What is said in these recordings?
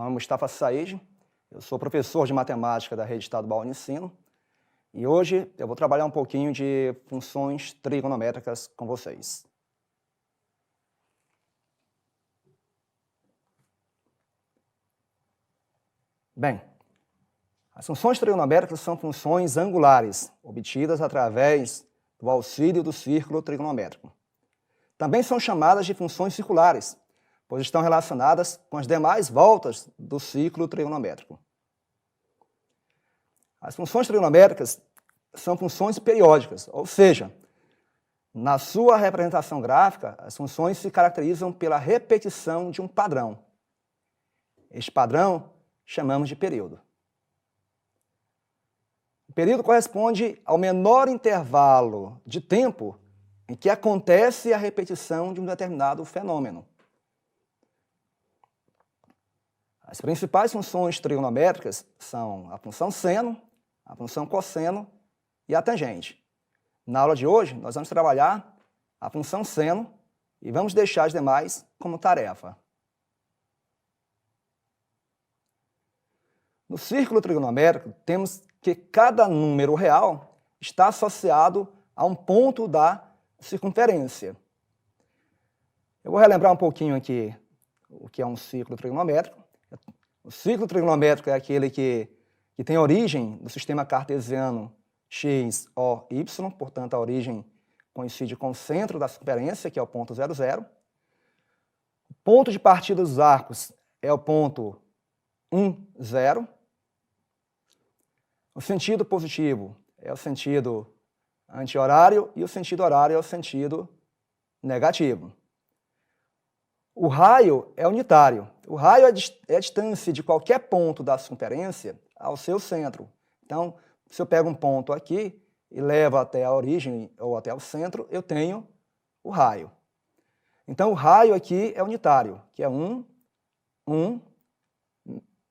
nome é Mustafa Said, eu sou professor de matemática da Rede Estadual Unicino e hoje eu vou trabalhar um pouquinho de funções trigonométricas com vocês. Bem, as funções trigonométricas são funções angulares, obtidas através do auxílio do círculo trigonométrico. Também são chamadas de funções circulares, pois estão relacionadas com as demais voltas do ciclo trigonométrico. As funções trigonométricas são funções periódicas, ou seja, na sua representação gráfica, as funções se caracterizam pela repetição de um padrão. Este padrão chamamos de período. O período corresponde ao menor intervalo de tempo em que acontece a repetição de um determinado fenômeno. As principais funções trigonométricas são a função seno, a função cosseno e a tangente. Na aula de hoje, nós vamos trabalhar a função seno e vamos deixar as demais como tarefa. No círculo trigonométrico, temos que cada número real está associado a um ponto da circunferência. Eu vou relembrar um pouquinho aqui o que é um círculo trigonométrico. O círculo trigonométrico é aquele que tem origem no sistema cartesiano x, o, y, portanto a origem coincide com o centro da circunferência, que é o ponto 0, 0. O ponto de partida dos arcos é o ponto 1, 0. O sentido positivo é o sentido anti-horário e o sentido horário é o sentido negativo. O raio é unitário. O raio é a distância de qualquer ponto da circunferência ao seu centro. Então, se eu pego um ponto aqui e levo até a origem ou até o centro, eu tenho o raio. Então, o raio aqui é unitário, que é 1, 1,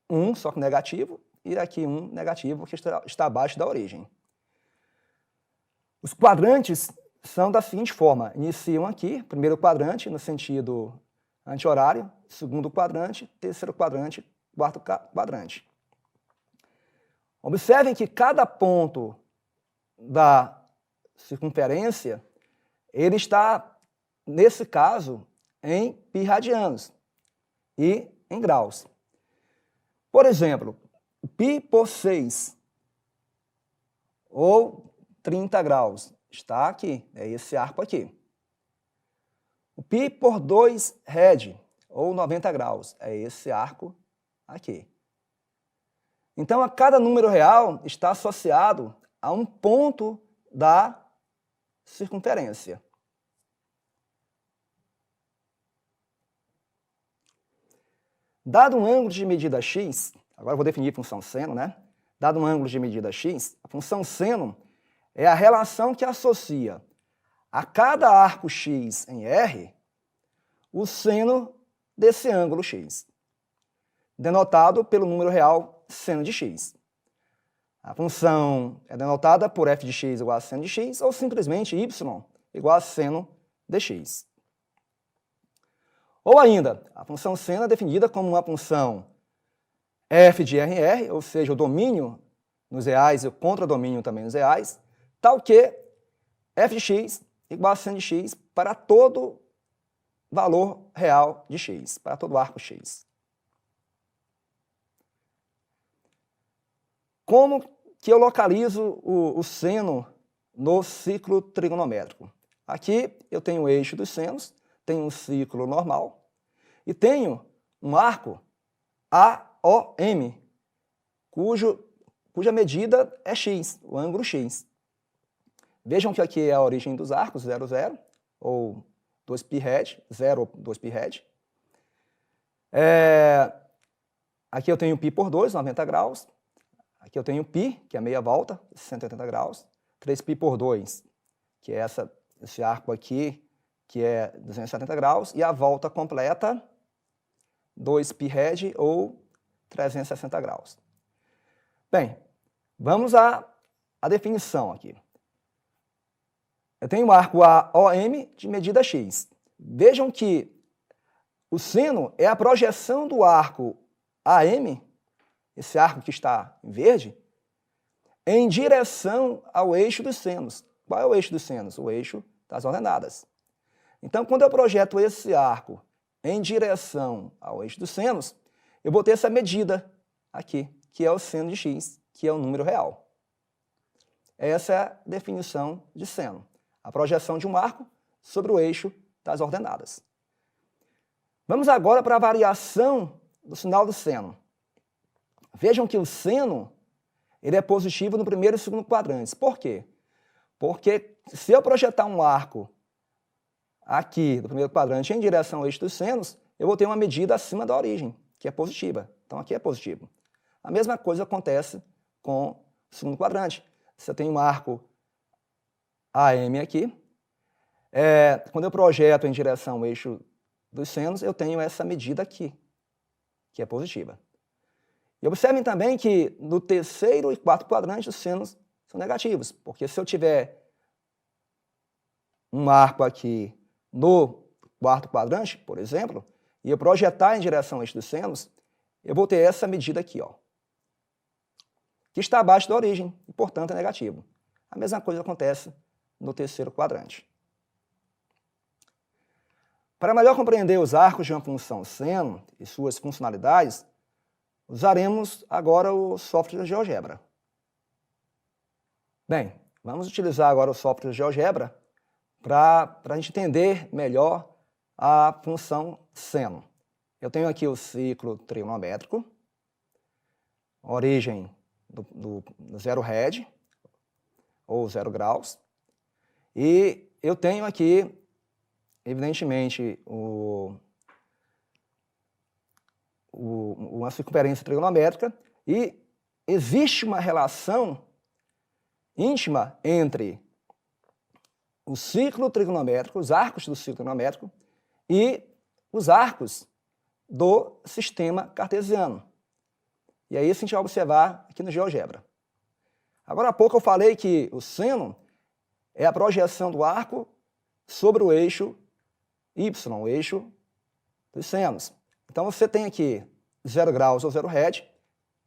1, só que negativo, e aqui 1 negativo, que está abaixo da origem. Os quadrantes são da seguinte forma: iniciam aqui, primeiro quadrante no sentido anti-horário, segundo quadrante, terceiro quadrante, quarto quadrante. Observem que cada ponto da circunferência, ele está, nesse caso, em π radianos e em graus. Por exemplo, π por 6, ou 30 graus, está aqui, é esse arco aqui. O π por 2 rad, ou 90 graus, é esse arco aqui. Então, a cada número real está associado a um ponto da circunferência. Dado um ângulo de medida x, agora eu vou definir a função seno, né? Dado um ângulo de medida x, a função seno é a relação que associa a cada arco x em R o seno desse ângulo x, denotado pelo número real seno de x. A função é denotada por f de x igual a seno de x ou simplesmente y igual a seno de x. Ou ainda, a função seno é definida como uma função f de r em R, ou seja, o domínio nos reais e o contradomínio também nos reais, tal que f de x igual a seno de x para todo valor real de x, para todo arco x. Como que eu localizo o seno no ciclo trigonométrico? Aqui eu tenho o eixo dos senos, tenho um ciclo normal e tenho um arco AOM, cuja medida é x, o ângulo x. Vejam que aqui é a origem dos arcos, 0, 0, ou 2π rad, 0 ou 2π rad. Aqui eu tenho π por 2, 90 graus. Aqui eu tenho π, que é meia volta, 180 graus. 3π por 2, que é esse arco aqui, que é 270 graus. E a volta completa, 2π rad, ou 360 graus. Bem, vamos à definição aqui. Eu tenho um arco AOM de medida x. Vejam que o seno é a projeção do arco AM, esse arco que está em verde, em direção ao eixo dos senos. Qual é o eixo dos senos? O eixo das ordenadas. Então, quando eu projeto esse arco em direção ao eixo dos senos, eu vou ter essa medida aqui, que é o seno de x, que é o número real. Essa é a definição de seno, a projeção de um arco sobre o eixo das ordenadas. Vamos agora para a variação do sinal do seno. Vejam que o seno ele é positivo no primeiro e segundo quadrantes. Por quê? Porque se eu projetar um arco aqui do primeiro quadrante em direção ao eixo dos senos, eu vou ter uma medida acima da origem, que é positiva. Então aqui é positivo. A mesma coisa acontece com o segundo quadrante. Se eu tenho um arco AM aqui, quando eu projeto em direção ao eixo dos senos, eu tenho essa medida aqui, que é positiva. E observem também que no terceiro e quarto quadrante os senos são negativos, porque se eu tiver um arco aqui no quarto quadrante, por exemplo, e eu projetar em direção ao eixo dos senos, eu vou ter essa medida aqui, ó, que está abaixo da origem, e, portanto, é negativo. A mesma coisa acontece no terceiro quadrante. Para melhor compreender os arcos de uma função seno e suas funcionalidades, usaremos agora o software de GeoGebra. Bem, vamos utilizar agora o software de GeoGebra para a gente entender melhor a função seno. Eu tenho aqui o ciclo trigonométrico, origem do zero rad, ou 0 graus, e eu tenho aqui, evidentemente, uma circunferência trigonométrica, e existe uma relação íntima entre o ciclo trigonométrico, os arcos do ciclo trigonométrico, e os arcos do sistema cartesiano. E é isso que a gente vai observar aqui no GeoGebra. Agora há pouco eu falei que o seno é a projeção do arco sobre o eixo y, o eixo dos senos. Então você tem aqui 0 graus ou 0 rad.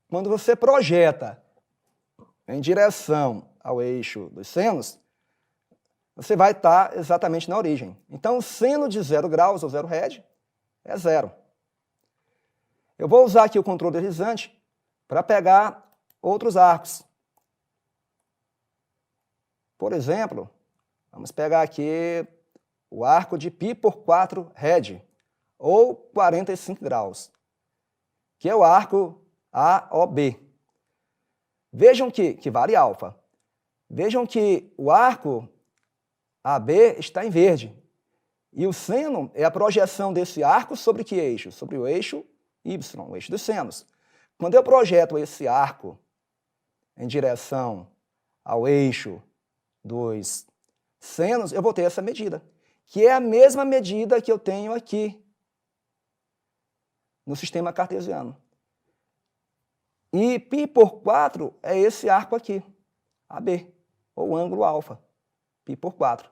Quando você projeta em direção ao eixo dos senos, você vai estar exatamente na origem. Então o seno de 0 graus ou 0 rad é 0. Eu vou usar aqui o controle deslizante para pegar outros arcos. Por exemplo, vamos pegar aqui o arco de π por 4 rad, ou 45 graus, que é o arco AOB. Vejam que vale alfa. Vejam que o arco AB está em verde. E o seno é a projeção desse arco sobre que eixo? Sobre o eixo Y, o eixo dos senos. Quando eu projeto esse arco em direção ao eixo dos senos, eu vou ter essa medida, que é a mesma medida que eu tenho aqui no sistema cartesiano. E π por 4 é esse arco aqui, AB, ou ângulo alfa, π por 4.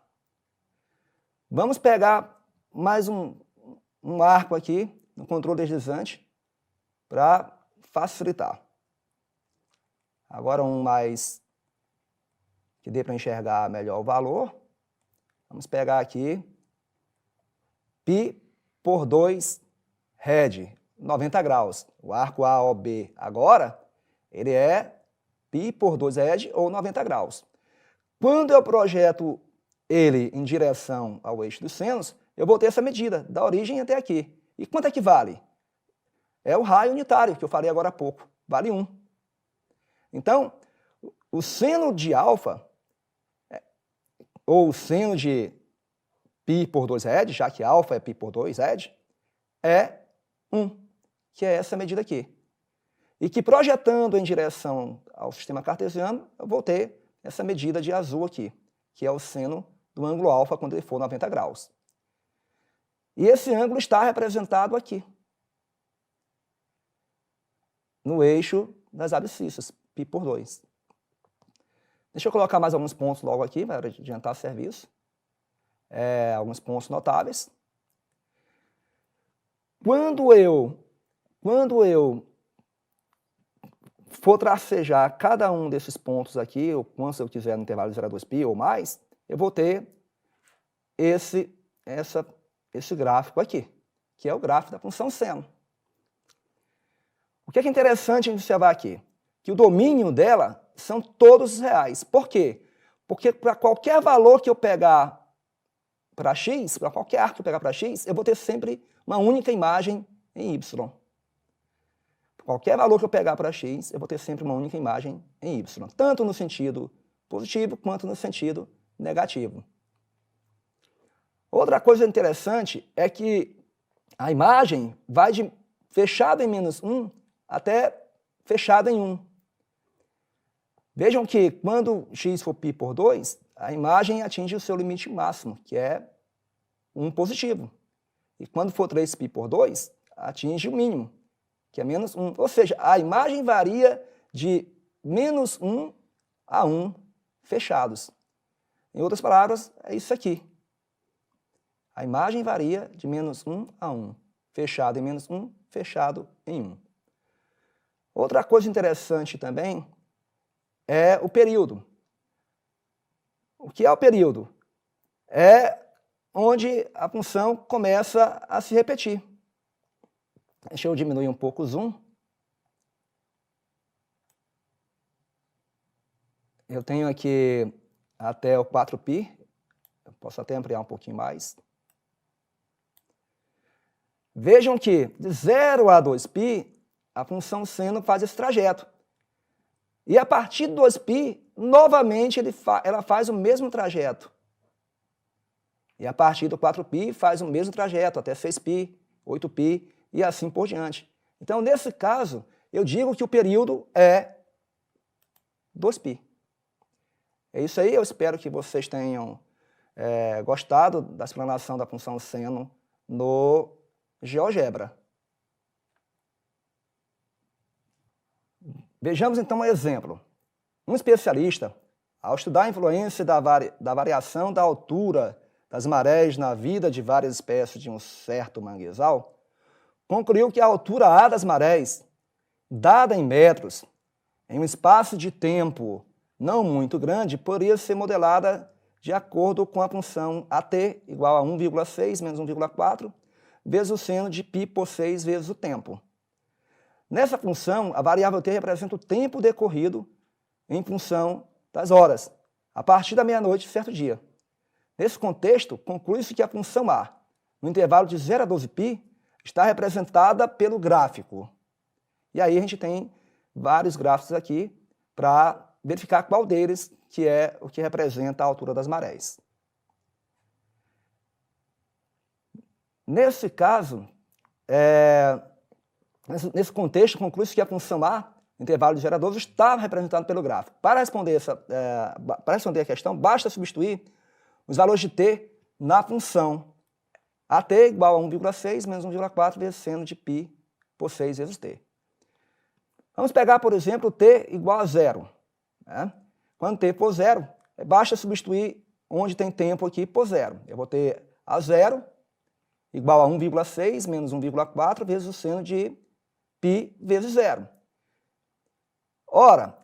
Vamos pegar mais um arco aqui no controle deslizante para facilitar. Agora um mais que dê para enxergar melhor o valor. Vamos pegar aqui π por 2 rad, 90 graus. O arco AOB agora, ele é π por 2 rad ou 90 graus. Quando eu projeto ele em direção ao eixo dos senos, eu vou ter essa medida, da origem até aqui. E quanto é que vale? É o raio unitário, que eu falei agora há pouco. Vale 1. Então, o seno de alfa, ou o seno de π por 2 rad, já que alfa é π por 2 rad, é 1, que é essa medida aqui. E que projetando em direção ao sistema cartesiano, eu vou ter essa medida de azul aqui, que é o seno do ângulo alfa quando ele for 90 graus. E esse ângulo está representado aqui, no eixo das abscissas, π por 2. Deixa eu colocar mais alguns pontos logo aqui, para adiantar o serviço. Alguns pontos notáveis. Quando eu for tracejar cada um desses pontos aqui, ou quantos eu quiser no intervalo de 0 a 2π ou mais, eu vou ter esse gráfico aqui, que é o gráfico da função seno. O que é interessante observar aqui? Que o domínio dela são todos reais. Por quê? Porque para qualquer valor que eu pegar para x, para qualquer arco que eu pegar para x, eu vou ter sempre uma única imagem em y. Qualquer valor que eu pegar para x, eu vou ter sempre uma única imagem em y, tanto no sentido positivo quanto no sentido negativo. Outra coisa interessante é que a imagem vai de fechado em -1 até fechado em 1. Vejam que quando x for π por 2, a imagem atinge o seu limite máximo, que é 1 positivo. E quando for 3π por 2, atinge o mínimo, que é -1. Ou seja, a imagem varia de -1 a 1 fechados. Em outras palavras, é isso aqui. A imagem varia de -1 a 1, fechado em -1, fechado em 1. Outra coisa interessante também é o período. O que é o período? É onde a função começa a se repetir. Deixa eu diminuir um pouco o zoom. Eu tenho aqui até o 4π, eu posso até ampliar um pouquinho mais. Vejam que de 0 a 2π, a função seno faz esse trajeto. E a partir de 2π, novamente ela faz o mesmo trajeto. E a partir do 4π faz o mesmo trajeto, até 6π, 8π e assim por diante. Então, nesse caso, eu digo que o período é 2π. É isso aí, eu espero que vocês tenham gostado da explanação da função seno no GeoGebra. Vejamos então um exemplo. Um especialista, ao estudar a influência da variação da altura das marés na vida de várias espécies de um certo manguezal, concluiu que a altura A das marés, dada em metros, em um espaço de tempo não muito grande, poderia ser modelada de acordo com a função AT igual a 1,6 menos 1,4 vezes o seno de π por 6 vezes o tempo. Nessa função, a variável t representa o tempo decorrido em função das horas, a partir da meia-noite de certo dia. Nesse contexto, conclui-se que a função a, no intervalo de 0 a 12π, está representada pelo gráfico. E aí a gente tem vários gráficos aqui para verificar qual deles que é o que representa a altura das marés. Nesse caso, nesse contexto, conclui-se que a função a, no intervalo de 0 a 12, está representada pelo gráfico. Para responder a questão, basta substituir os valores de t na função AT igual a 1,6 menos 1,4 vezes seno de π por 6 vezes t. Vamos pegar, por exemplo, t igual a 0. Né? Quando t for 0, basta substituir onde tem tempo aqui por 0. Eu vou ter a 0 igual a 1,6 menos 1,4 vezes o seno de π vezes 0. Ora,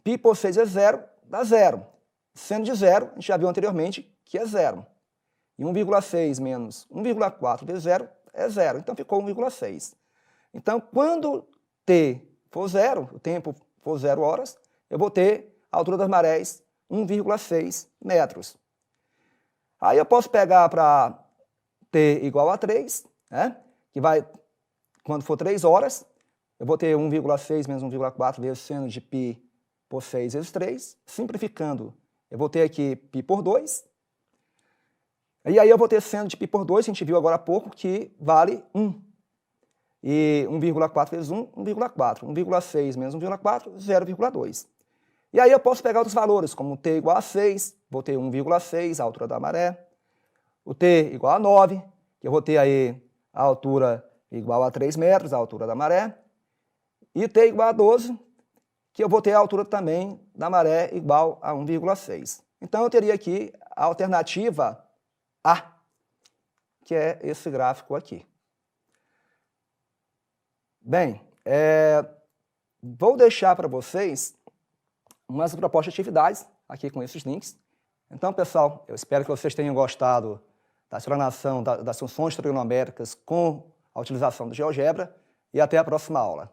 π por 6 é 0, dá 0. Seno de 0, a gente já viu anteriormente que é 0. E 1,6 menos 1,4 vezes 0 é 0. Então, ficou 1,6. Então, quando t for 0, o tempo for 0 horas, eu vou ter a altura das marés 1,6 metros. Aí eu posso pegar para t igual a 3, né? Que vai, quando for 3 horas, eu vou ter 1,6 menos 1,4 vezes seno de π por 6 vezes 3. Simplificando, eu vou ter aqui π por 2. E aí eu vou ter seno de π por 2, a gente viu agora há pouco, que vale 1. E 1,4 vezes 1, 1,4. 1,6 menos 1,4, 0,2. E aí eu posso pegar outros valores, como t igual a 6, vou ter 1,6, a altura da maré. O t igual a 9, que eu vou ter aí a altura igual a 3 metros, a altura da maré. E t igual a 12, que eu vou ter a altura também da maré igual a 1,6. Então eu teria aqui a alternativa A, que é esse gráfico aqui. Bem, Vou deixar para vocês umas propostas de atividades aqui com esses links. Então, pessoal, eu espero que vocês tenham gostado da explanação das funções trigonométricas com a utilização do GeoGebra e até a próxima aula.